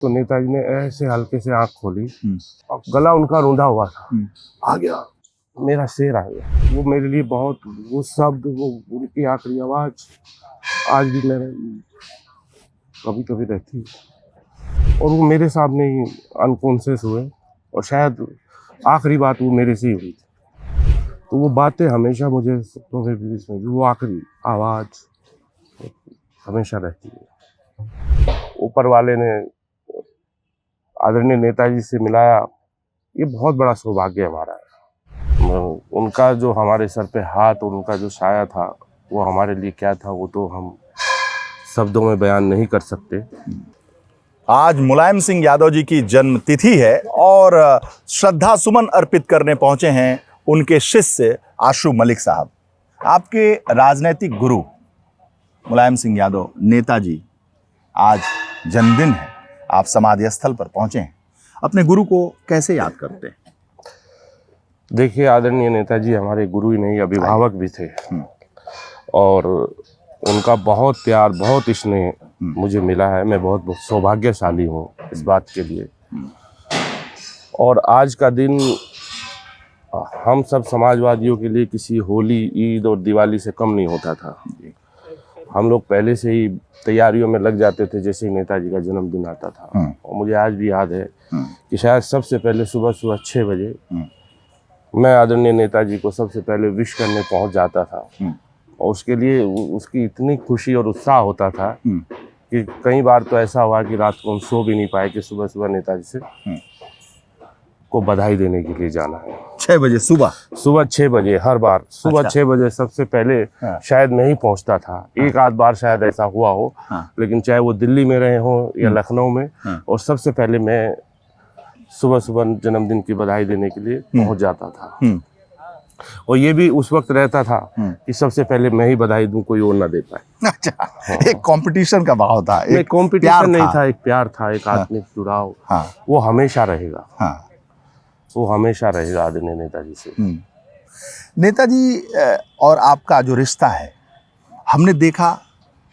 तो नेताजी ने ऐसे हल्के से आंख खोली और गला उनका रूंधा हुआ था। आ गया, मेरा शेर आ गया। वो मेरे लिए बहुत, वो शब्द, वो उनकी आखिरी आवाज आज भी मेरे कभी कभी रहती है। और वो मेरे सामने ही अनकॉन्शियस हुए और शायद आखिरी बात वो मेरे से ही हुई थी। तो वो बातें हमेशा मुझे सपनों में भी, इसमें भी वो आखिरी आवाज हमेशा रहती है। ऊपर वाले ने आदरणीय नेताजी से मिलाया, ये बहुत बड़ा सौभाग्य हमारा है। उनका जो हमारे सर पे हाथ और उनका जो साया था, वो हमारे लिए क्या था, वो तो हम शब्दों में बयान नहीं कर सकते। आज मुलायम सिंह यादव जी की जन्म तिथि है और श्रद्धा सुमन अर्पित करने पहुंचे हैं उनके शिष्य आशु मलिक साहब। आपके राजनीतिक गुरु मुलायम सिंह यादव नेताजी आज जन्मदिन है, आप समाधि स्थल पर पहुंचे हैं, अपने गुरु को कैसे याद करते हैं? देखिए, आदरणीय नेताजी हमारे गुरु ही नहीं, अभिभावक भी थे और उनका बहुत प्यार, बहुत स्नेह मुझे मिला है। मैं बहुत सौभाग्यशाली हूँ इस बात के लिए। और आज का दिन हम सब समाजवादियों के लिए किसी होली, ईद और दिवाली से कम नहीं होता था। हम लोग पहले से ही तैयारियों में लग जाते थे जैसे ही नेताजी का जन्मदिन आता था। और मुझे आज भी याद है कि शायद सबसे पहले सुबह 6 बजे मैं आदरणीय नेताजी को सबसे पहले विश करने पहुंच जाता था। और उसके लिए उसकी इतनी खुशी और उत्साह होता था कि कई बार तो ऐसा हुआ कि रात को हम सो भी नहीं पाए कि सुबह सुबह नेताजी से को बधाई देने के लिए जाना है। 6 बजे सुबह 6 बजे, हर बार सुबह 6 बजे सबसे पहले शायद मैं ही पहुंचता था। एक आध बार शायद ऐसा हुआ हो, लेकिन चाहे वो दिल्ली में रहे हो या लखनऊ में, और सबसे पहले मैं सुबह सुबह जन्मदिन की बधाई देने के लिए पहुंच जाता था। और ये भी उस वक्त रहता था कि सबसे पहले मैं ही बधाई दूं, कोई और ना दे पाए। अच्छा, एक कंपटीशन का भाव था, एक कंपटीशन नहीं था, एक प्यार था, एक आत्मिक जुड़ाव। वो हमेशा रहेगा, वो हमेशा रहेगा आदरणीय नेताजी से। नेताजी और आपका जो रिश्ता है, हमने देखा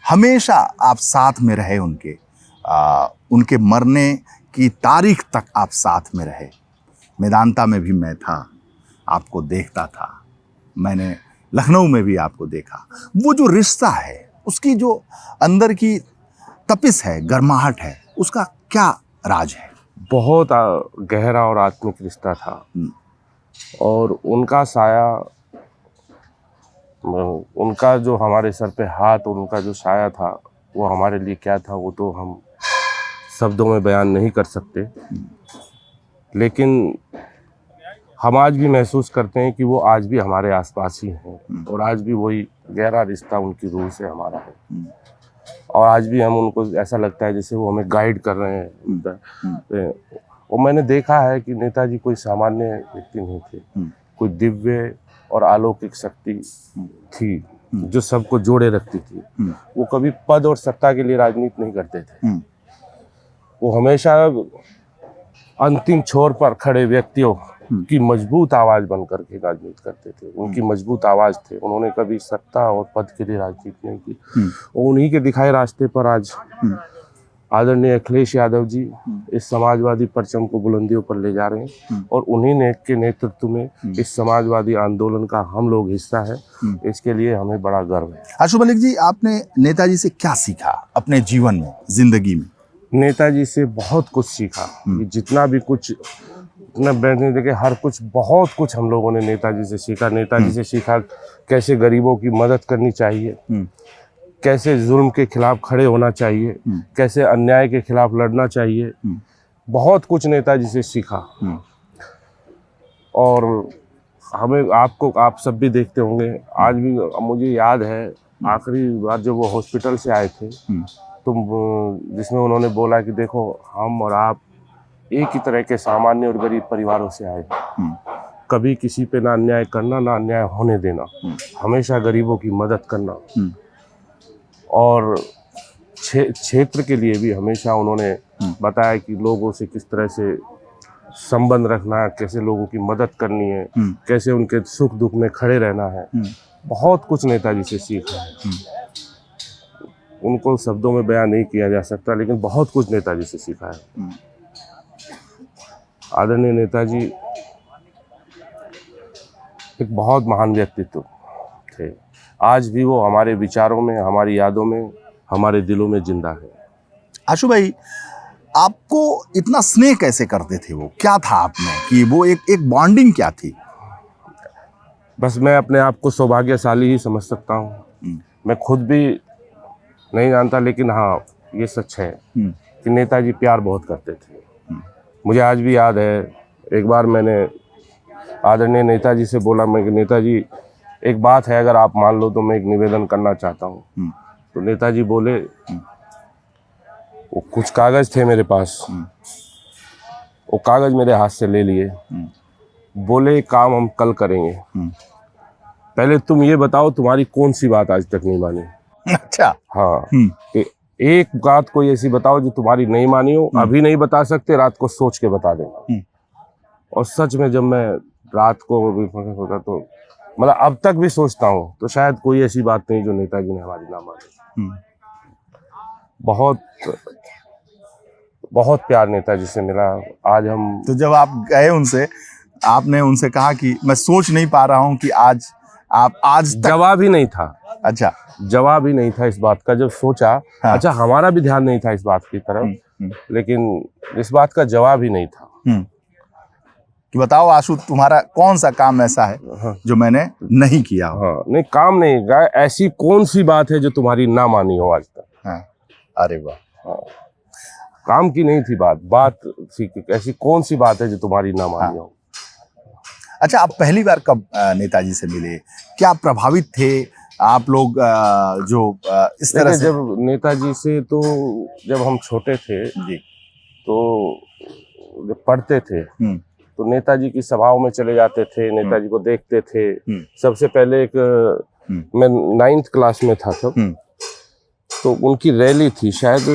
हमेशा आप साथ में रहे, उनके मरने की तारीख तक आप साथ में रहे। मेदांता में भी मैं था, आपको देखता था, मैंने लखनऊ में भी आपको देखा। वो जो रिश्ता है, उसकी जो अंदर की तपिश है, गर्माहट है, उसका क्या राज है? बहुत गहरा और आत्मिक रिश्ता था। और उनका साया, उनका जो हमारे सर पे हाथ और उनका जो साया था, वो हमारे लिए क्या था, वो तो हम शब्दों में बयान नहीं कर सकते। लेकिन हम आज भी महसूस करते हैं कि वो आज भी हमारे आसपास ही हैं और आज भी वही गहरा रिश्ता उनकी रूह से हमारा है। और आज भी हम उनको ऐसा लगता है जैसे वो हमें गाइड कर रहे हैं। और मैंने देखा है कि नेताजी कोई सामान्य व्यक्ति नहीं थे, कोई दिव्य और अलौकिक शक्ति थी जो सबको जोड़े रखती थी। वो कभी पद और सत्ता के लिए राजनीति नहीं करते थे। वो हमेशा अंतिम छोर पर खड़े व्यक्तियों की मजबूत आवाज बन करके राजनीति करते थे। उनकी मजबूत आवाज थे। उन्होंने कभी सत्ता और पद के लिए राजनीति नहीं की। और उन्हीं के दिखाए रास्ते पर आज आदरणीय अखिलेश यादव जी इस समाजवादी परचम को बुलंदियों पर ले जा रहे हैं। और उन्हीं के नेतृत्व में इस समाजवादी आंदोलन का हम लोग हिस्सा है। इसके लिए हमें बड़ा गर्व है। आशु मलिक जी, आपने नेताजी से क्या सीखा अपने जीवन में, जिंदगी में? नेताजी से बहुत कुछ सीखा। जितना भी कुछ इतना बैठने देखे, हर कुछ, बहुत कुछ हम लोगों ने नेताजी से सीखा। नेताजी से सीखा कैसे गरीबों की मदद करनी चाहिए, कैसे जुल्म के खिलाफ खड़े होना चाहिए, कैसे अन्याय के खिलाफ लड़ना चाहिए। बहुत कुछ नेताजी से सीखा। और हमें, आप सब भी देखते होंगे, आज भी मुझे याद है आखिरी बार जब वो हॉस्पिटल से आए थे, तो जिसमें उन्होंने बोला कि देखो, हम और आप एक ही तरह के सामान्य और गरीब परिवारों से आए, कभी किसी पे ना अन्याय करना, ना अन्याय होने देना, हमेशा गरीबों की मदद करना। और क्षेत्र के लिए भी हमेशा उन्होंने बताया कि लोगों से किस तरह से संबंध रखना है, कैसे लोगों की मदद करनी है, कैसे उनके सुख दुख में खड़े रहना है। बहुत कुछ नेताजी से सीखा है। उनको शब्दों में बयान नहीं किया जा सकता, लेकिन बहुत कुछ नेताजी से सीखा है। आदरणीय नेताजी एक बहुत महान व्यक्तित्व थे। आज भी वो हमारे विचारों में, हमारी यादों में, हमारे दिलों में जिंदा है। आशु भाई, आपको इतना स्नेह कैसे करते थे वो? क्या था आप में कि वो एक बॉन्डिंग क्या थी? बस मैं अपने आप को सौभाग्यशाली ही समझ सकता हूँ। मैं खुद भी नहीं जानता, लेकिन हाँ ये सच है कि नेताजी प्यार बहुत करते थे। मुझे आज भी याद है, एक बार मैंने आदरणीय नेताजी से बोला, मैं कि नेताजी एक बात है, अगर आप मान लो तो मैं एक निवेदन करना चाहता हूँ। तो नेताजी बोले, वो कुछ कागज थे मेरे पास, वो कागज मेरे हाथ से ले लिए, बोले काम हम कल करेंगे, पहले तुम ये बताओ तुम्हारी कौन सी बात आज तक नहीं मानी। अच्छा। हाँ, कि एक बात कोई ऐसी बताओ जो तुम्हारी नहीं मानी हो, अभी नहीं बता सकते, रात को सोच के बता देना। और सच में जब मैं रात को होता तो मतलब अब तक भी सोचता हूँ, तो शायद कोई ऐसी बात नहीं जो नेताजी ने हमारी ना मानी। बहुत बहुत प्यार नेताजी से मिला। आज हम, तो जब आप गए उनसे, आपने उनसे कहा कि मैं सोच नहीं पा रहा हूँ कि आप आज तक... जवाब ही नहीं था। अच्छा, जवाब ही नहीं था इस बात का। जब सोचा, हाँ। अच्छा हमारा भी ध्यान नहीं था इस बात की तरफ, लेकिन इस बात का जवाब ही नहीं था कि बताओ आशु, तुम्हारा कौन सा काम ऐसा है जो मैंने नहीं किया हो? हाँ, नहीं काम नहीं, ऐसी कौन सी बात है जो तुम्हारी ना मानी हो आज तक। हाँ। अरे वाह। हाँ, काम की नहीं थी बात थी कि ऐसी कौन सी बात है जो तुम्हारी ना मानी हो। अच्छा, आप पहली बार कब नेताजी से मिले? क्या प्रभावित थे आप लोग जो इस तरह से? जब नेताजी से, तो जब हम छोटे थे जी, तो जब पढ़ते थे तो नेताजी की सभाओं में चले जाते थे, नेताजी को देखते थे। सबसे पहले मैं 9th क्लास में था तब, तो उनकी रैली थी, शायद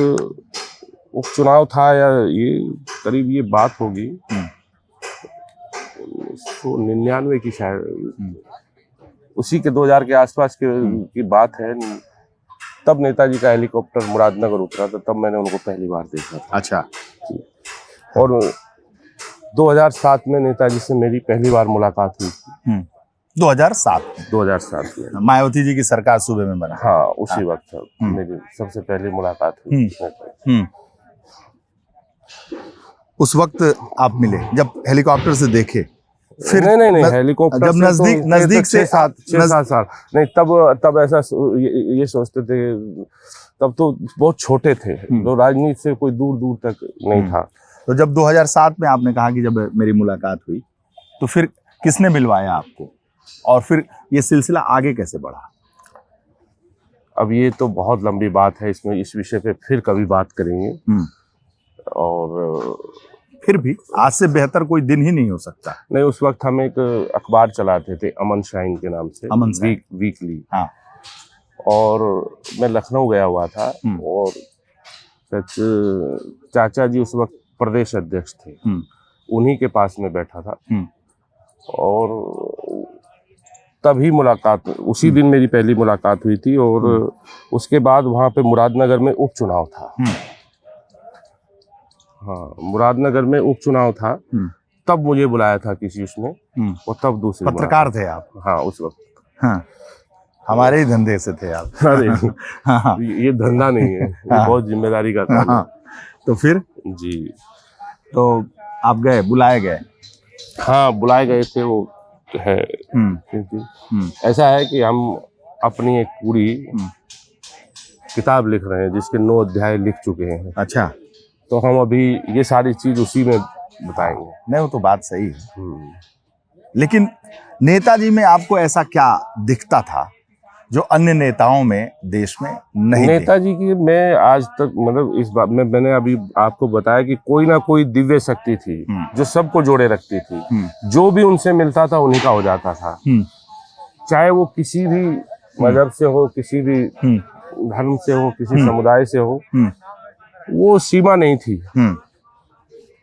उपचुनाव था या ये करीब ये बात होगी 1999 की शायद, उसी के 2000 के आसपास की बात है। तब नेताजी का हेलीकॉप्टर मुरादनगर उतरा था, तब मैंने उनको पहली बार देखा था। अच्छा। और 2007 में नेताजी से मेरी पहली बार मुलाकात हुई थी। 2007 में मायावती जी की सरकार सूबे में बना। हाँ, उसी वक्त मेरी सबसे पहली मुलाकात हुई। उस वक्त आप मिले जब हेलीकॉप्टर से देखे? फिर नहीं, हेलीकॉप्टर जब नजदीक से 6-7 साल नहीं, तब ऐसा ये सोचते थे, तब तो बहुत छोटे थे, तो राजनीति से कोई दूर तक नहीं था। तो जब 2007 में आपने कहा कि जब मेरी मुलाकात हुई, तो फिर किसने मिलवाया आपको, और फिर ये सिलसिला आगे कैसे बढ़ा? अब ये तो बहुत लंबी बात है, इसमें इस विषय पे फिर कभी बात करेंगे। और फिर भी आज से बेहतर कोई दिन ही नहीं हो सकता। नहीं, उस वक्त हम एक अखबार चलाते थे अमन शाइन के नाम से, अमन शाइन। वीकली। हाँ। और मैं लखनऊ गया हुआ था, और सच चाचा जी उस वक्त प्रदेश अध्यक्ष थे, उन्हीं के पास में बैठा था। और तभी मुलाकात, उसी दिन मेरी पहली मुलाकात हुई थी। और उसके बाद वहाँ पे मुरादनगर में उपचुनाव था। हाँ, मुरादनगर में उपचुनाव था, तब मुझे बुलाया था किसी उसमें, और तब दूसरी पत्रकार थे आप? हाँ, उस वक्त। हाँ, हमारे ही धंधे से थे आप। अरे हाँ। ये धंधा नहीं है, ये बहुत जिम्मेदारी का काम है। तो फिर जी, तो आप गए, बुलाए गए? हाँ, बुलाए गए थे। वो है ऐसा है कि हम अपनी एक पूरी किताब लिख रहे हैं, जिसके 9 अध्याय लिख चुके हैं। अच्छा। तो हम अभी ये सारी चीज उसी में बताएंगे। नहीं, वो तो बात सही है, लेकिन नेताजी में आपको ऐसा क्या दिखता था जो अन्य नेताओं में देश में नहीं? नेताजी की मैं आज तक, मतलब इस बात में मैंने अभी आपको बताया कि कोई ना कोई दिव्य शक्ति थी जो सबको जोड़े रखती थी। जो भी उनसे मिलता था उन्हीं का हो जाता था, चाहे वो किसी भी मजहब से हो, किसी भी धर्म से हो, किसी समुदाय से हो, वो सीमा नहीं थी।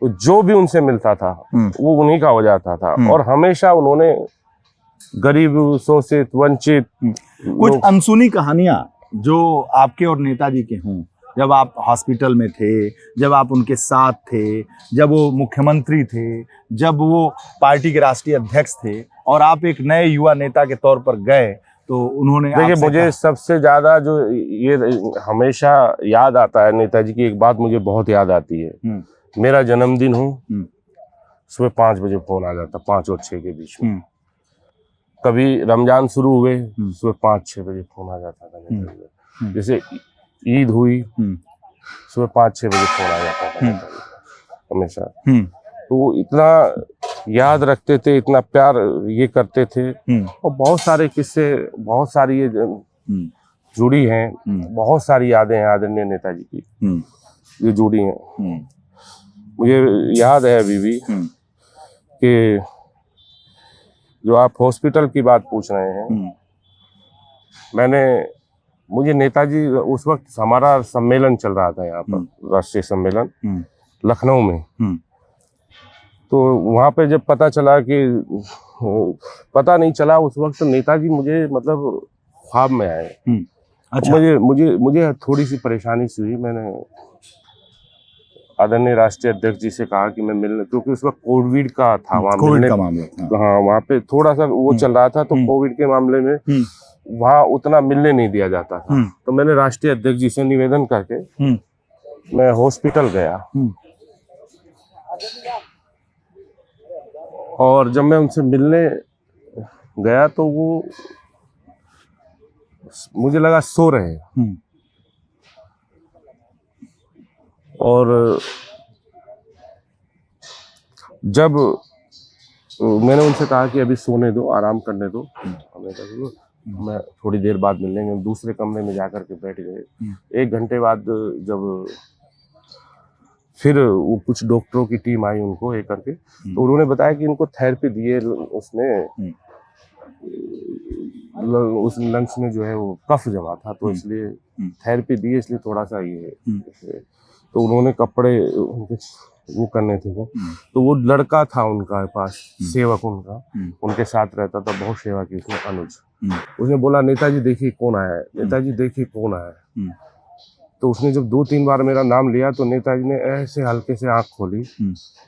जो भी उनसे मिलता था वो उन्हीं का हो जाता था। और हमेशा उन्होंने गरीब, शोषित, वंचित, कुछ अनसुनी कहानियां जो आपके और नेताजी के हों, जब आप हॉस्पिटल में थे, जब आप उनके साथ थे, जब वो मुख्यमंत्री थे, जब वो पार्टी के राष्ट्रीय अध्यक्ष थे और आप एक नए युवा नेता के तौर पर गए, तो उन्होंने देखिए, आपसे मुझे सबसे ज्यादा जो ये हमेशा याद आता है नेताजी की, एक बात मुझे बहुत याद आती है। मेरा जन्मदिन हो, सुबह 5 बजे फोन आ जाता, 5 और 6 के बीच में। कभी रमजान शुरू हुए, सुबह 5-6 बजे फोन आ जाता था नेताजी का। जैसे ईद हुई, सुबह 5-6 बजे फोन आ जाता था हमेशा। तो वो इतना याद रखते थे, इतना प्यार ये करते थे। और बहुत सारे किस्से, बहुत सारी ये जुड़ी हैं, बहुत सारी यादें हैं आदरणीय नेताजी की, ये जुड़ी हैं। मुझे याद है अभी भी कि जो आप हॉस्पिटल की बात पूछ रहे हैं, मुझे नेताजी, उस वक्त हमारा सम्मेलन चल रहा था यहाँ पर, राष्ट्रीय सम्मेलन लखनऊ में। तो वहाँ पे जब पता चला कि, पता नहीं चला उस वक्त, नेताजी मुझे मतलब ख्वाब में आए। अच्छा। मुझे थोड़ी सी परेशानी सी हुई। मैंने आदरणीय राष्ट्रीय अध्यक्ष जी से कहा कि मैं मिलने, क्योंकि उस वक्त कोविड का था वहाँ, कोविड का मामला। हाँ, वहाँ पे थोड़ा सा वो चल रहा था, तो कोविड के मामले में वहाँ उतना मिलने नहीं दिया जाता था। तो मैंने राष्ट्रीय अध्यक्ष जी से निवेदन करके मैं हॉस्पिटल गया। और जब मैं उनसे मिलने गया तो वो, मुझे लगा सो रहे हैं। और जब मैंने उनसे कहा कि अभी सोने दो, आराम करने दो, मैं थोड़ी देर बाद मिल लेंगे, दूसरे कमरे में जाकर के बैठ गए। 1 घंटे बाद जब फिर वो कुछ डॉक्टरों की टीम आई उनको ये करके, तो उन्होंने बताया कि इनको थेरेपी दिए, उसने उस लंग्स में जो है वो कफ जमा था, तो इसलिए थेरेपी दी, इसलिए थोड़ा सा ये। तो उन्होंने कपड़े उनके वो करने थे वो, तो वो लड़का था उनका पास, सेवक उनका, उनके साथ रहता था, बहुत सेवा की उसने, अनुज। उसने बोला, नेताजी देखिए कौन आया है, नेताजी देखिए कौन आया है। तो उसने जब 2-3 बार मेरा नाम लिया, तो नेताजी ने ऐसे हल्के से आंख खोली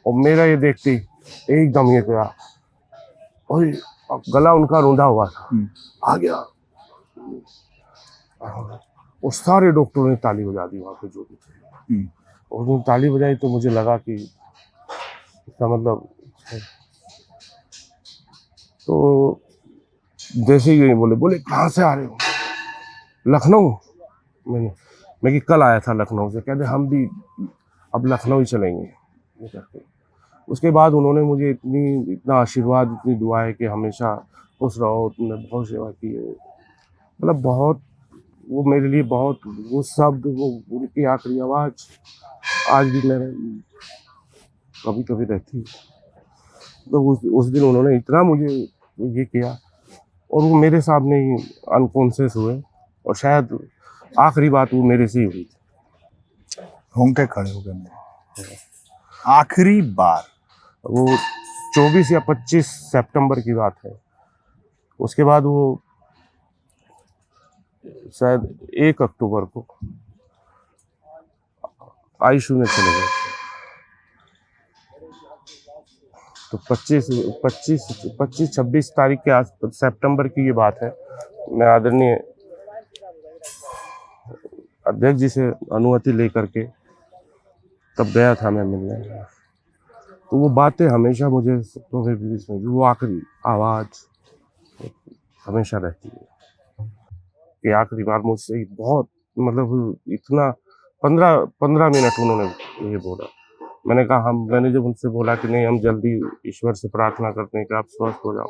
और मेरा ये देखते एकदम ये किया, और गला उनका रूंधा हुआ था, आ गया। और सारे डॉक्टरों ने ताली बजा दी वहाँ पे जो भी थे, और उन्होंने ताली बजाई। तो मुझे लगा कि इसका मतलब, तो जैसे ही बोले कहाँ से आ रहे हो? लखनऊ। मैं कि कल आया था लखनऊ से। कहते हम भी अब लखनऊ ही चलेंगे। उसके बाद उन्होंने मुझे इतना आशीर्वाद, इतनी दुआएं कि हमेशा खुश रहो, तुमने बहुत सेवा की है, मतलब बहुत, वो मेरे लिए बहुत, वो शब्द, वो उनकी आखिरी आवाज़ आज भी मेरे कभी कभी रहती है। तो उस दिन उन्होंने इतना मुझे ये किया, और वो मेरे सामने ही अनकॉन्शियस हुए, और शायद आखिरी बात वो मेरे से ही हुई थी। होंगे खड़े हो गए। आखिरी बार वो 24 या 25 सितंबर की बात है। उसके बाद वो शायद 1 अक्टूबर को आईसीयू में चले गए। तो 25-26 तारीख के आस सितंबर की ये बात है। मैं आदरणीय अध्यक्ष जी से अनुमति लेकर के तब गया था मैं मिलने। तो वो बातें हमेशा मुझे सपनों के बीच में, वो आखिरी आवाज़ हमेशा रहती है कि आखिरी बार मुझसे बहुत, मतलब इतना 15 मिनट उन्होंने ये बोला। मैंने कहा मैंने जब उनसे बोला कि नहीं, हम जल्दी ईश्वर से प्रार्थना करते हैं कि आप स्वस्थ हो जाओ।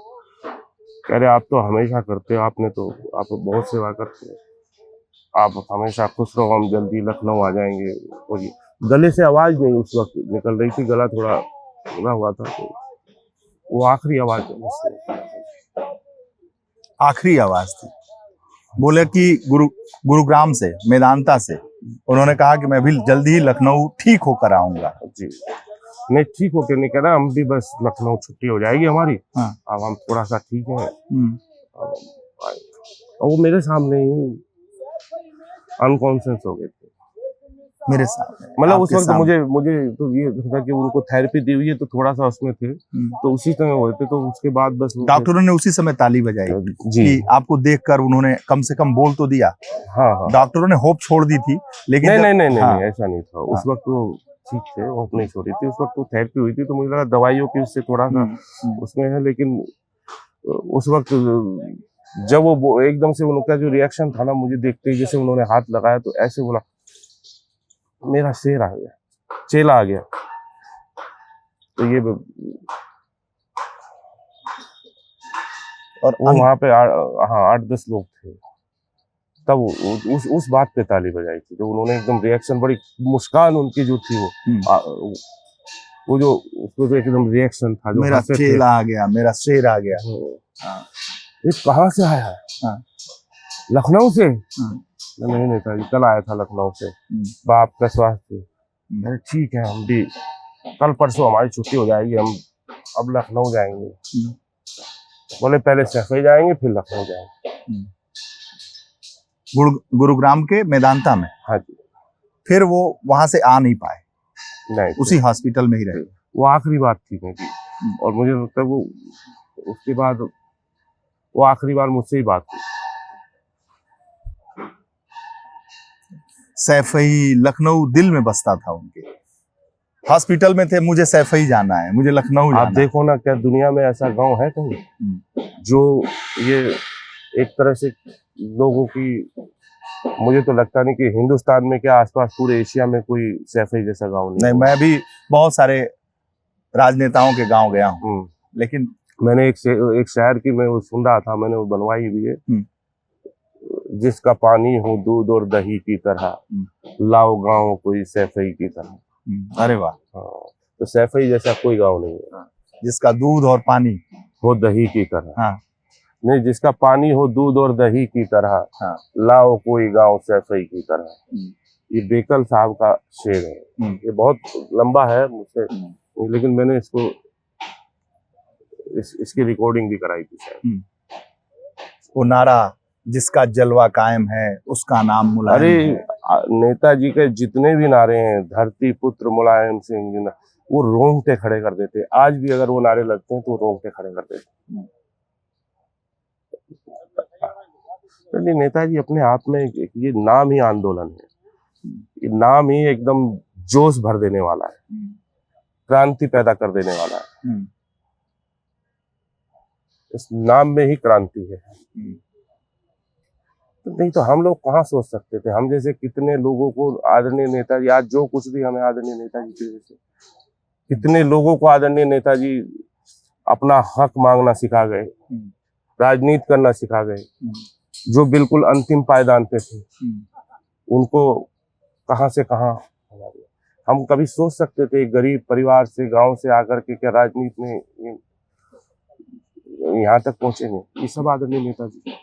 कह रहे आप तो हमेशा करते हो, आप बहुत सेवा करते हो, आप हमेशा खुश रहो, हम जल्दी लखनऊ आ जाएंगे। और ये गले से आवाज़ नहीं उस वक्त निकल रही थी, गला थोड़ा खुला हुआ था। तो वो आखिरी आवाज़ आखिरी आवाज़ थी। बोले कि गुरुग्राम से, मेदांता से उन्होंने कहा कि मैं भी जल्दी ही लखनऊ ठीक होकर आऊंगा। जी, नहीं ठीक होकर नहीं कह रहा, हम भी बस लखनऊ छुट्टी हो जाएगी हमारी। हाँ। अब हम थोड़ा सा ठीक है। और वो मेरे सामने ही अनकॉन्शियस हो गए थे। मेरे सामने, मतलब उस आपके वक्त सामने। मुझे तो ये था कि उनको थेरेपी दी हुई है तो थोड़ा सा उसमें थे, तो उसी समय हुए थे। तो उसके बाद बस वो डॉक्टरों ने उसी समय ताली बजाई जी कि आपको देखकर उन्होंने कम से कम बोल तो दिया। हाँ हाँ। डॉक्टरों ने होप छोड़ दी थी, लेकिन नहीं जब नहीं नहीं नहीं, हाँ, नहीं ऐसा नहीं था उस हाँ। वक्त। वो ठीक थे, वो नहीं छोड़ी थी उस वक्त। तो थेरेपी हुई थी तो मुझे लगा दवाइयों की उससे थोड़ा सा उसमें है। लेकिन उस वक्त जब वो एकदम से उनका जो रिएक्शन था ना, मुझे देखते ही जैसे उन्होंने हाथ लगाया तो ऐसे बोला, मेरा शेर आ गया, चेला आ गया। तो ये और वो वहां पे हाँ 8-10 लोग थे। तब उस बात पे ताली बजाई थी। तो उन्होंने एकदम रिएक्शन, बड़ी मुस्कान उनकी जो थी वो जो उसको जो एकदम रिएक्शन था, जो मेरा हंसे थे। चेला आ गया, मेरा शेर आ गया। हाँ, ये कहाँ से आया है? हाँ, लखनऊ से? हाँ, नहीं नेताजी, कल आया था लखनऊ से, बाप का स्वास्थ्य। मैंने ठीक है, हम भी कल परसों हमारी छुट्टी हो जाएगी, हम अब लखनऊ जाएंगे। बोले पहले सफाई जाएंगे फिर लखनऊ जाएंगे। गुरुग्राम के मेदांता में। हाँ जी। फिर वो वहां से आ नहीं पाए, नहीं, उसी हॉस्पिटल में ही रहे। वो आखिरी बात थी मेरी। और मुझे लगता है वो उसके बाद वो आखिरी बार मुझसे ही बात हुई। सैफई लखनऊ दिल में बसता था उनके। हॉस्पिटल में थे, मुझे सैफई जाना है, मुझे लखनऊ जाना आप देखो ना, क्या दुनिया में ऐसा गांव है कहीं जो ये एक तरह से लोगों की, मुझे तो लगता नहीं कि हिंदुस्तान में, क्या आसपास पूरे एशिया में कोई सैफई जैसा गांव नहीं। नहीं, मैं भी बहुत सारे राजनेताओं के गांव गया हूँ, लेकिन मैंने एक शहर की मैं वो सुन रहा था, मैंने वो बनवाई भी है, जिसका पानी हो दूध और दही की तरह, लाओ गांव कोई सैफई की तरह। अरे वाह। हाँ, तो सैफई जैसा कोई गांव नहीं है। जिसका दूध और पानी हो दही की तरह। हाँ। नहीं, जिसका पानी हो दूध और दही की तरह, हाँ। लाओ कोई गांव सैफई की तरह। ये बेकल साहब का शेर है। ये बहुत लंबा है मुझसे, लेकिन मैंने इसको इसकी रिकॉर्डिंग भी कराई थी शायद। वो नारा, जिसका जलवा कायम है उसका नाम मुलायम अरे है। नेताजी के जितने भी नारे हैं, धरती पुत्र मुलायम सिंह जिंदा, वो रोंगटे खड़े कर देते। आज भी अगर वो नारे लगते हैं तो रोंगटे खड़े कर देते। तो नेताजी अपने आप में ये नाम ही आंदोलन है। ये नाम ही एकदम जोश भर देने वाला है, क्रांति पैदा कर देने वाला है। इस नाम में ही क्रांति है। तो नहीं तो हम लोग कहाँ सोच सकते थे? हम जैसे कितने लोगों को आदरणीय नेताजी, आज जो कुछ भी हमें आदरणीय नेताजी की वजह से, कितने लोगों को आदरणीय नेताजी अपना हक मांगना सिखा गए, राजनीति करना सिखा गए। जो बिल्कुल अंतिम पायदान पे थे, उनको कहां से कहां। हम कभी सोच सकते थे गरीब परिवार से, गांव से आकर के क्या राजनीति में यहाँ तक पहुंचेंगे? ये सब आदरणीय नेताजी।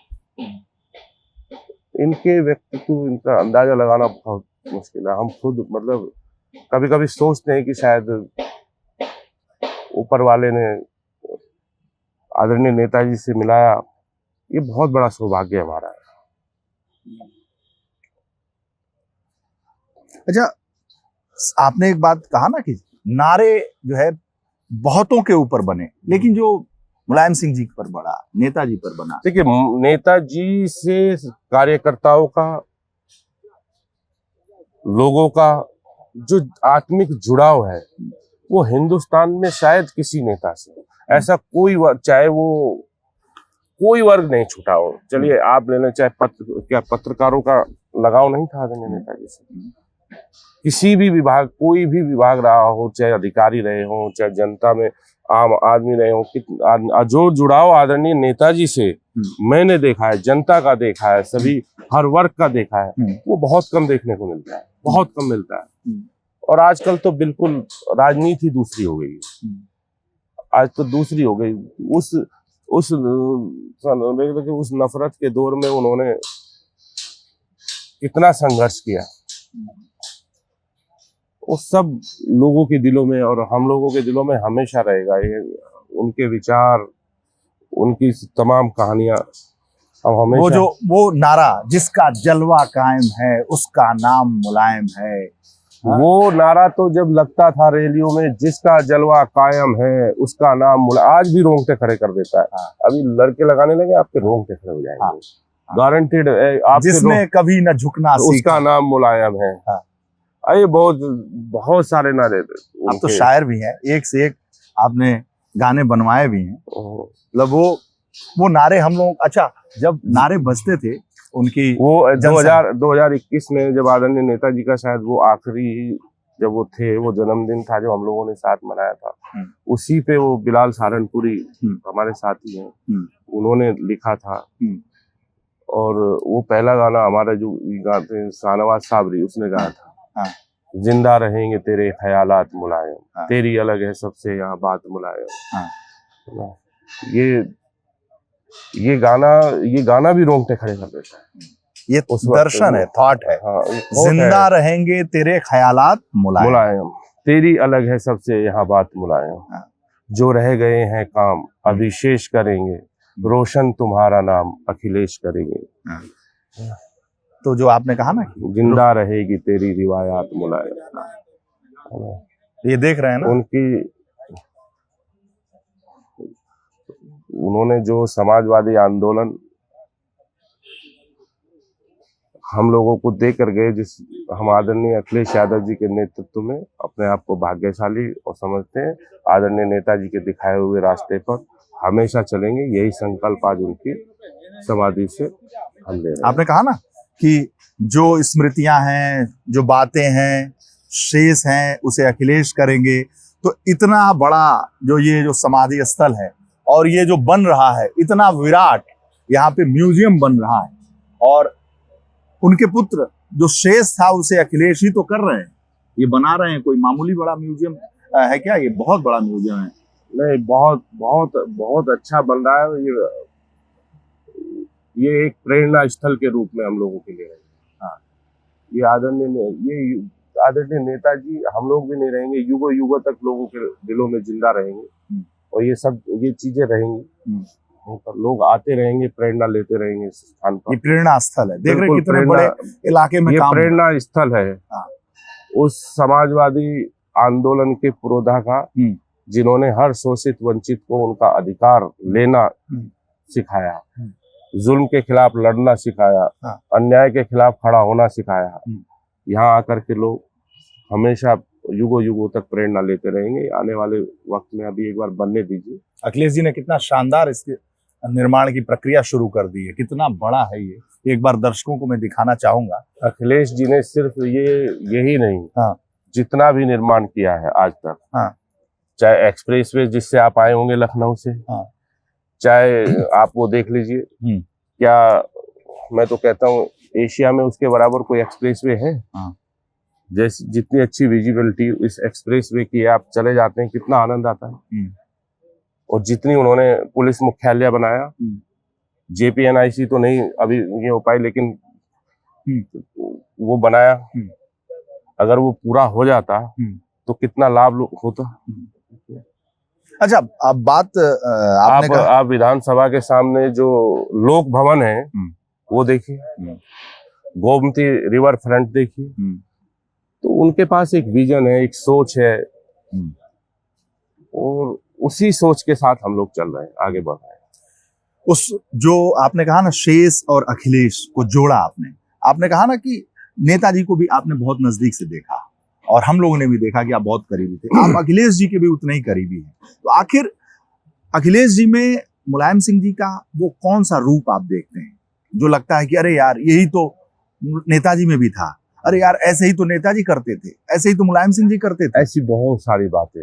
इनके व्यक्तित्व, इनका अंदाजा लगाना बहुत मुश्किल है। हम खुद मतलब कभी कभी सोचते हैं कि शायद ऊपर वाले ने आदरणीय नेताजी से मिलाया, ये बहुत बड़ा सौभाग्य हमारा है। अच्छा, आपने एक बात कहा ना कि नारे जो है बहुतों के ऊपर बने, लेकिन जो मुलायम सिंह जी पर बना, नेताजी पर बना। देखिए, नेताजी से कार्यकर्ताओं का, लोगों का जो आत्मिक जुड़ाव है, वो हिंदुस्तान में शायद किसी नेता से ऐसा कोई चाहे वो कोई वर्ग नहीं छूटा हो। चलिए आप ले लें, चाहे पत्रकारों का लगाव नहीं था आदरणीय नेताजी से, किसी भी विभाग, कोई भी विभाग रहा हो, चाहे अधिकारी रहे हो, चाहे जनता में आम आदमी रहे हो, जो जुड़ाव आदरणीय नेताजी से मैंने देखा है, जनता का देखा है, सभी हर वर्ग का देखा है, वो बहुत कम देखने को मिलता है, बहुत कम मिलता है। और आजकल तो बिल्कुल राजनीति दूसरी हो गई है। आज तो दूसरी हो गई। उस नफरत के दौर में उन्होंने कितना संघर्ष किया, वो सब लोगों के दिलों में और हम लोगों के दिलों में हमेशा रहेगा। ये उनके विचार, उनकी तमाम कहानियां अब वो हमेशा जो वो नारा, जिसका जलवा कायम है उसका नाम मुलायम है। वो नारा तो जब लगता था रैलियों में, जिसका जलवा कायम है उसका नाम आज भी रोंगटे खड़े कर देता है। अभी लड़के लगाने लगे आपके रोंगटे खड़े हो जाएंगे, गारंटेड। जिसने कभी न झुकना उसका सीखा, नाम मुलायम है। अरे बहुत बहुत सारे नारे आप तो शायर भी हैं, एक से एक आपने गाने बनवाए भी हैं। मतलब वो नारे हम लोग, अच्छा जब नारे बजते थे उनकी, वो 2021 में जब आदरणीय नेताजी का शायद वो आखिरी जब वो थे, वो जन्मदिन था जो हम लोगों ने साथ मनाया था, उसी पे वो बिलाल सहारनपुरी हमारे साथी हैं, उन्होंने लिखा था। और वो पहला गाना हमारा जो गाते हैं शाहनवाज साबरी, उसने गाया था, जिंदा रहेंगे तेरे ख्यालात मुलायम, तेरी अलग है सबसे यहाँ बात मुलायम। ये गाना भी रोंगटे खड़े कर देता है। ये दर्शन है, थॉट है। जिंदा रहेंगे तेरे ख्यालात मुलायम, तेरी अलग है सबसे यहाँ बात मुलायम, जो रह गए हैं काम अभिशेष करेंगे, रोशन तुम्हारा नाम अखिलेश करेंगे। तो जो आपने कहा ना, जिंदा रहेगी तेरी रिवायात मुलायम, ये देख रहे हैं ना उन्होंने जो समाजवादी आंदोलन हम लोगों को दे कर गए, जिस हम आदरणीय अखिलेश यादव जी के नेतृत्व में अपने आप को भाग्यशाली और समझते हैं। आदरणीय नेताजी के दिखाए हुए रास्ते पर हमेशा चलेंगे, यही संकल्प आज उनकी समाधि से हम ले रहे हैं। आपने कहा ना कि जो स्मृतियां हैं, जो बातें हैं, शेष हैं, उसे अखिलेश करेंगे। तो इतना बड़ा जो समाधि स्थल है और ये जो बन रहा है, इतना विराट यहाँ पे म्यूजियम बन रहा है, और उनके पुत्र जो शेष था उसे अखिलेश ही तो कर रहे हैं, ये बना रहे हैं। कोई मामूली बड़ा म्यूजियम है क्या? ये बहुत बड़ा म्यूजियम है। नहीं, बहुत बहुत बहुत अच्छा बन रहा है। ये एक प्रेरणा स्थल के रूप में हम लोगों के लिए रहेगा। ये आदरणीय नेताजी, हम लोग भी नहीं रहेंगे, युगों युगों तक लोगों के दिलों में जिंदा रहेंगे, और ये चीजें रहेंगी, लोग आते रहेंगे, प्रेरणा लेते रहेंगे इस स्थान पर। ये प्रेरणा स्थल है, देख रहे कितने बड़े इलाके में काम प्रेरणा स्थल है उस समाजवादी आंदोलन के पुरोधा का, जिन्होंने हर शोषित वंचित को उनका अधिकार लेना सिखाया, जुल्म के खिलाफ लड़ना सिखाया, अन्याय के खिलाफ खड़ा होना सिखाया। यहाँ आकर के लोग हमेशा युगों युगों तक प्रेरणा लेते रहेंगे। आने वाले वक्त में अभी एक बार बनने दीजिए। अखिलेश जी ने कितना शानदार इसके निर्माण की प्रक्रिया शुरू कर दी है, कितना बड़ा है ये, एक बार दर्शकों को मैं दिखाना चाहूंगा। अखिलेश जी ने सिर्फ यही नहीं, जितना भी निर्माण किया है आज तक, चाहे एक्सप्रेसवे जिससे आप आए होंगे लखनऊ से, चाहे आप वो देख लीजिए, क्या मैं तो कहता हूँ एशिया में उसके बराबर कोई एक्सप्रेसवे है? जैसे जितनी अच्छी विजिबिलिटी इस एक्सप्रेसवे की है, आप चले जाते हैं कितना आनंद आता है। और जितनी उन्होंने पुलिस मुख्यालय बनाया, JPNIC तो नहीं अभी ये हो पाई, लेकिन वो बनाया, अगर वो पूरा हो जाता तो कितना लाभ होता। अच्छा, अब बात आप विधानसभा के सामने जो लोक भवन है वो देखिए, गोमती रिवर फ्रंट देखिए, तो उनके पास एक विजन है, एक सोच है, और उसी सोच के साथ हम लोग चल रहे हैं, आगे बढ़ रहे हैं। उस जो आपने कहा ना शेष और अखिलेश को जोड़ा, आपने कहा ना कि नेताजी को भी आपने बहुत नजदीक से देखा, और हम लोगों ने भी देखा कि आप बहुत करीबी थे। आप अखिलेश जी के भी उतने ही करीबी हैं। तो आखिर अखिलेश जी में मुलायम सिंह जी का वो कौन सा रूप आप देखते हैं जो लगता है कि अरे यार यही तो नेताजी में भी था, अरे यार ऐसे ही तो नेताजी करते थे, ऐसे ही तो मुलायम सिंह जी करते थे? ऐसी बहुत सारी बातें,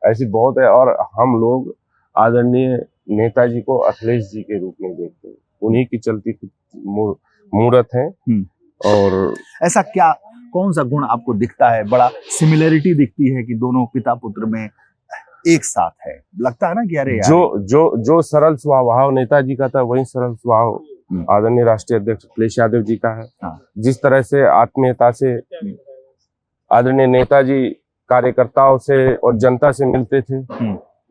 ऐसी बहुत है, और हम लोग आदरणीय नेताजी को अखिलेश जी के रूप में देखते हैं, उन्हीं की चलती मूर्त है। और ऐसा क्या, कौन सा गुण आपको दिखता है, बड़ा सिमिलरिटी दिखती है कि दोनों पिता पुत्र में एक साथ है? लगता है ना कि अरे यार जो सरल स्वभाव नेताजी का था, वही सरल स्वभाव आदरणीय राष्ट्रीय अध्यक्ष अखिलेश यादव जी का है। जिस तरह से आत्मीयता से आदरणीय नेताजी कार्यकर्ताओं से और जनता से मिलते थे,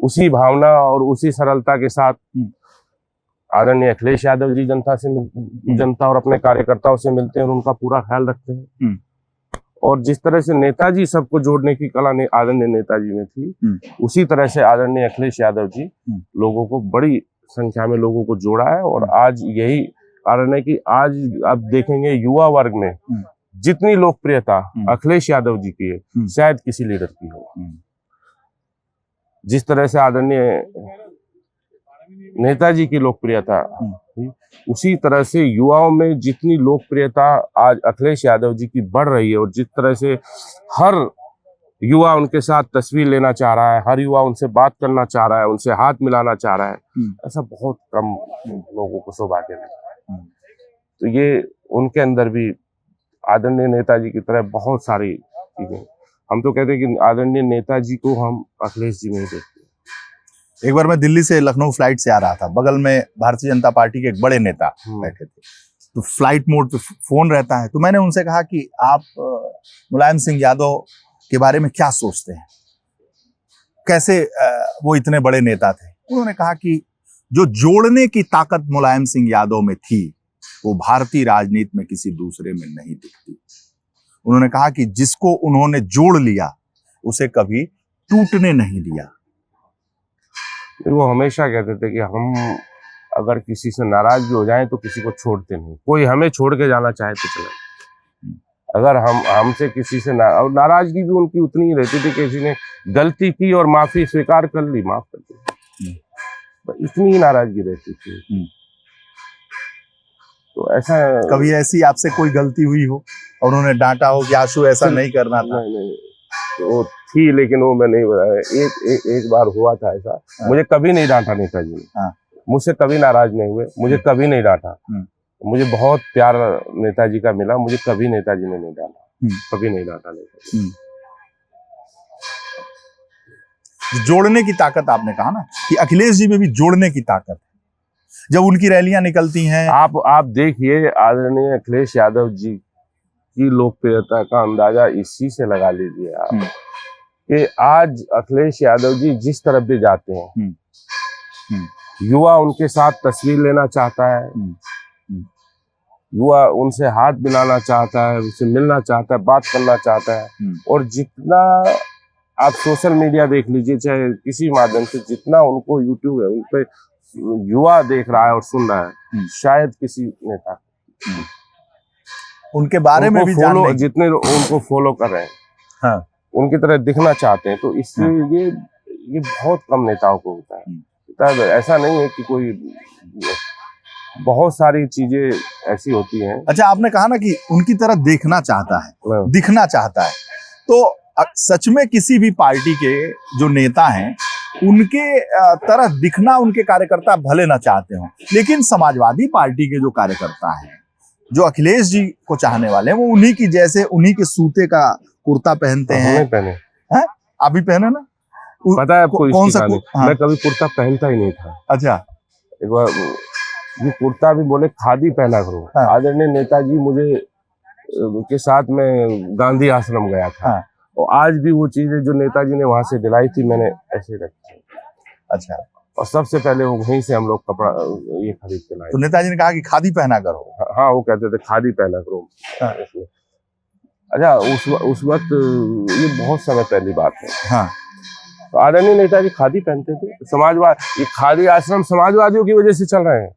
उसी भावना और उसी सरलता के साथ आदरणीय अखिलेश यादव जी जनता और अपने कार्यकर्ताओं से मिलते हैं और उनका पूरा ख्याल रखते हैं। और जिस तरह से नेताजी सबको जोड़ने की कला आदरणीय नेताजी में थी, उसी तरह से आदरणीय अखिलेश यादव जी लोगों को बड़ी संख्या में लोगों को जोड़ा है। और आज यही कारण है कि आज आप देखेंगे युवा वर्ग में जितनी लोकप्रियता अखिलेश यादव जी की है शायद किसी लीडर की हो। जिस तरह से आदरणीय नेताजी की लोकप्रियता उसी तरह से युवाओं में जितनी लोकप्रियता आज अखिलेश यादव जी की बढ़ रही है, और जिस तरह से हर युवा उनके साथ तस्वीर लेना चाह रहा है, हर युवा उनसे बात करना चाह रहा है, उनसे हाथ मिलाना चाह रहा है, ऐसा बहुत कम लोगों को सौभाग्य मिलता है। तो ये उनके अंदर भी आदरणीय नेताजी की तरह बहुत सारी चीजें, हम तो कहते हैं कि आदरणीय नेताजी को हम अखिलेश जी में ही देखते हैं। एक बार मैं दिल्ली से लखनऊ फ्लाइट से आ रहा था, बगल में भारतीय जनता पार्टी के एक बड़े नेता बैठे थे, तो फ्लाइट मोड पे फोन रहता है। तो मैंने उनसे कहा कि आप मुलायम सिंह यादव के बारे में क्या सोचते हैं, कैसे वो इतने बड़े नेता थे। उन्होंने कहा कि जो जोड़ने की ताकत मुलायम सिंह यादव में थी वो भारतीय राजनीति में किसी दूसरे में नहीं दिखती। उन्होंने कहा कि जिसको उन्होंने जोड़ लिया उसे कभी टूटने नहीं दिया। वो हमेशा कहते थे कि हम अगर किसी से नाराज भी हो जाएं तो किसी को छोड़ते नहीं, कोई हमें छोड़ के जाना चाहे तो चले। अगर हम हमसे किसी से और नाराजगी भी उनकी उतनी ही रहती थी कि किसी ने गलती की और माफी स्वीकार कर ली, माफ कर दी, इतनी ही नाराजगी रहती थी। तो ऐसा कभी ऐसी आपसे कोई गलती हुई हो और उन्होंने डांटा हो कि आशु ऐसा नहीं करना था? नहीं, तो थी, लेकिन वो मैं नहीं बताया। एक बार हुआ था ऐसा। मुझे कभी नहीं डांटा नेताजी ने, मुझसे कभी नाराज नहीं हुए, मुझे कभी नहीं डांटा। मुझे बहुत प्यार नेताजी का मिला, मुझे कभी नेताजी ने नहीं डांटा, कभी नहीं डांटा नेताजी। जोड़ने की ताकत आपने कहा ना कि अखिलेश जी में भी जोड़ने की ताकत है। जब उनकी रैलियां निकलती हैं, आप देखिए आदरणीय अखिलेश यादव जी की लोकप्रियता का अंदाजा इसी से लगा लीजिए आप कि आज अखिलेश यादव जी जिस तरफ भी जाते हैं युवा उनके साथ तस्वीर लेना चाहता है, युवा उनसे हाथ मिलाना चाहता है, उनसे मिलना चाहता है, बात करना चाहता है। और जितना आप सोशल मीडिया देख लीजिए, चाहे किसी माध्यम से, जितना उनको यूट्यूब है उन पे युवा देख रहा है और सुन रहा है, शायद किसी नेता उनके बारे में भी फॉलो, जितने उनको फॉलो कर रहे हैं, उनकी तरह दिखना चाहते हैं, तो इसलिए ये बहुत कम नेताओं को होता है। ऐसा नहीं है कि कोई, बहुत सारी चीजें ऐसी होती हैं। अच्छा, आपने कहा ना कि उनकी तरह देखना चाहता है, दिखना चाहता है, तो सच में किसी भी पार्टी के जो नेता हैं उनके तरह दिखना उनके कार्यकर्ता भले ना चाहते हो, लेकिन समाजवादी पार्टी के जो कार्यकर्ता हैं, जो अखिलेश जी को चाहने वाले हैं, वो उन्हीं की जैसे उन्हीं के सूते का कुर्ता पहनते हैं। पहने हैं? आप भी पहने ना? पता है आपको कौन सा? मैं कभी कुर्ता पहनता ही नहीं था। अच्छा। एक बार ये कुर्ता भी बोले खादी पहना करो। आदरणीय नेताजी मुझे के साथ में गांधी आश्रम गया था, और आज भी वो चीजें जो नेताजी ने वहां से दिलाई थी मैंने ऐसे रखी। अच्छा। और सबसे पहले वहीं से हम लोग कपड़ा ये खरीद के लाए। तो नेताजी ने कहा कि खादी पहना करो? हाँ, वो कहते थे खादी पहना करो। अच्छा, उस वक्त ये बहुत समय पहली बात है। हाँ। तो आदरणीय नेताजी खादी पहनते थे। समाजवाद, ये खादी आश्रम समाजवादियों की वजह से चल रहे हैं।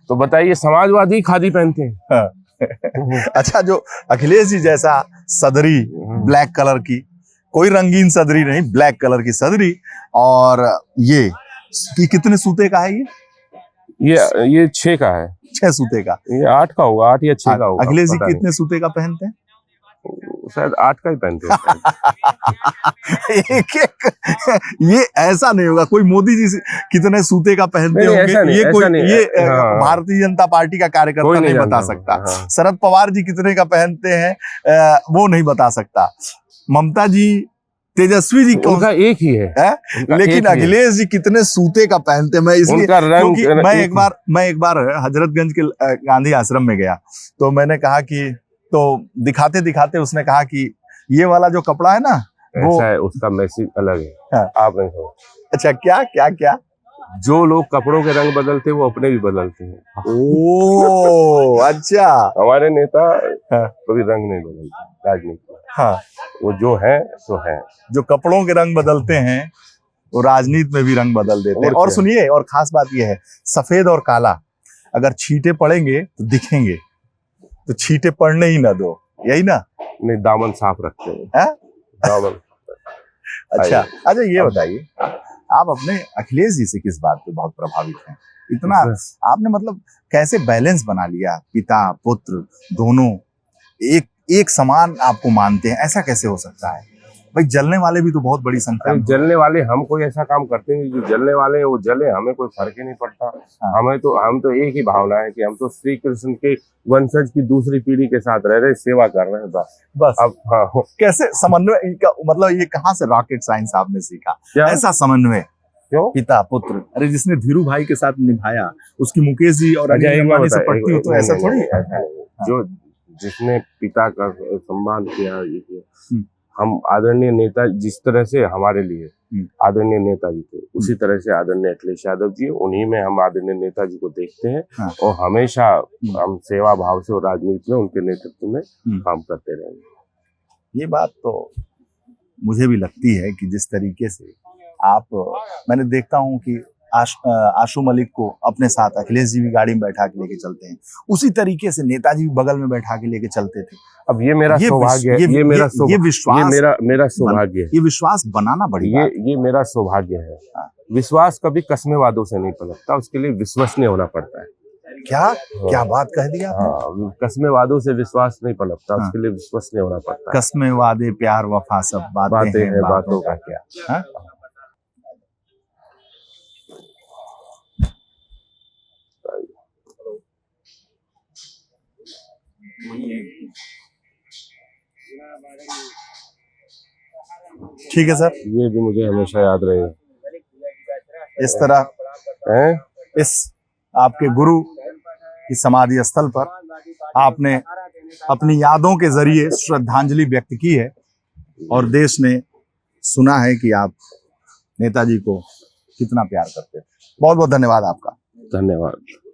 तो बताइए, समाजवादी खादी पहनते हैं। अच्छा, जो अखिलेश जी जैसा सदरी, ब्लैक कलर की, कोई रंगीन सदरी नहीं, ब्लैक कलर की सदरी, और ये कितने सूते का है? ये 6 का है। 6 सूते का? ये 8 का होगा, 8 या 6 का होगा। अखिलेश जी कितने सूते का पहनते हैं? शायद 8 का ही पहनते हैं। ये ऐसा नहीं होगा, कोई मोदी जी कितने सूते का पहनते होंगे, ये भारतीय जनता पार्टी का कार्यकर्ता नहीं बता सकता। शरद पवार जी कितने का पहनते हैं वो नहीं बता सकता। ममता जी, तेजस्वी जी, उनका एक ही है? लेकिन अखिलेश जी कितने सूते का पहनते हैं। मैं इसलिए, क्योंकि मैं एक बार हजरतगंज के गांधी आश्रम में गया, तो मैंने कहा कि, तो दिखाते दिखाते उसने कहा कि ये वाला जो कपड़ा है ना, वो ऐसा है, उसका मैसेज अलग है। आप नहीं समझ। अच्छा, क्या क्या क्या? जो लोग कपड़ों के रंग बदलते हैं वो अपने भी बदलते हैं। ओ अच्छा। हमारे नेता हाँ। कभी रंग नहीं बदलते राजनीति में। हाँ, वो जो है सो है। जो कपड़ों के रंग बदलते हैं वो राजनीति में भी रंग बदल देते हैं। और और क्या? सुनिए, और खास बात यह है, सफेद और काला अगर छींटे पड़ेंगे तो दिखेंगे, तो छींटे पड़ने ही ना दो, यही ना? नहीं, दामन साफ रखते हैं। हाँ? दामन। अच्छा अच्छा, ये बताइए, आप अपने अखिलेश जी से किस बात पे बहुत प्रभावित हैं? इतना आपने मतलब कैसे बैलेंस बना लिया, पिता पुत्र दोनों एक समान आपको मानते हैं, ऐसा कैसे हो सकता है? भाई जलने वाले भी तो बहुत बड़ी संख्या में। जलने वाले, हम कोई ऐसा काम करते नहीं, जो जलने वाले हैं वो जले, हमें कोई फर्क ही नहीं पड़ता। हाँ। हम तो एक ही भावना है कि हम तो श्री कृष्ण के वंशज की दूसरी पीढ़ी के साथ रह रहे, सेवा कर रहे हैं बस। अब हाँ, कैसे समन्वय मतलब ये कहाँ से रॉकेट साइंस आपने सीखा? क्या? ऐसा समन्वय क्यों? पिता पुत्र, अरे जिसने धीरू भाई के साथ निभाया उसकी मुकेश जी और अनिल अंबानी से पटती हो, तो ऐसा थोड़ी है। जो जिसने पिता का सम्मान किया, ये किया, हम आदरणीय नेता जिस तरह से हमारे लिए आदरणीय नेताजी थे, उसी तरह से आदरणीय अखिलेश यादव जी, उन्हीं में हम आदरणीय नेताजी को देखते हैं। हाँ। और हमेशा हम सेवा भाव से और राजनीति में उनके नेतृत्व में काम करते रहेंगे। ये बात तो मुझे भी लगती है कि जिस तरीके से आप, मैंने देखता हूँ कि आशू मलिक को अपने साथ अखिलेश जी भी गाड़ी में बैठा के लेके चलते हैं, उसी तरीके से नेताजी भी बगल में बैठा के लेके चलते थे। अब ये मेरा सौभाग्य है, ये मेरा सौभाग्य है, ये विश्वास बनाना बड़ी बात है। ये मेरा सौभाग्य है। विश्वास कभी कस्मेवादों से नहीं पलटता, उसके लिए विश्वसनीय होना पड़ता है। क्या बात कह दी आपने? हाँ, कस्मेवादों से विश्वास नहीं पलटता, उसके लिए विश्वसनीय होना पड़ता है। कस्में वादे प्यार वफा सब बातें हैं, बातों का क्या। हाँ? ठीक है सर, ये भी मुझे हमेशा याद रहेगा। इस तरह इस आपके गुरु की समाधि स्थल पर आपने अपनी यादों के जरिए श्रद्धांजलि व्यक्त की है, और देश ने सुना है कि आप नेताजी को कितना प्यार करते हैं। बहुत बहुत धन्यवाद आपका। धन्यवाद।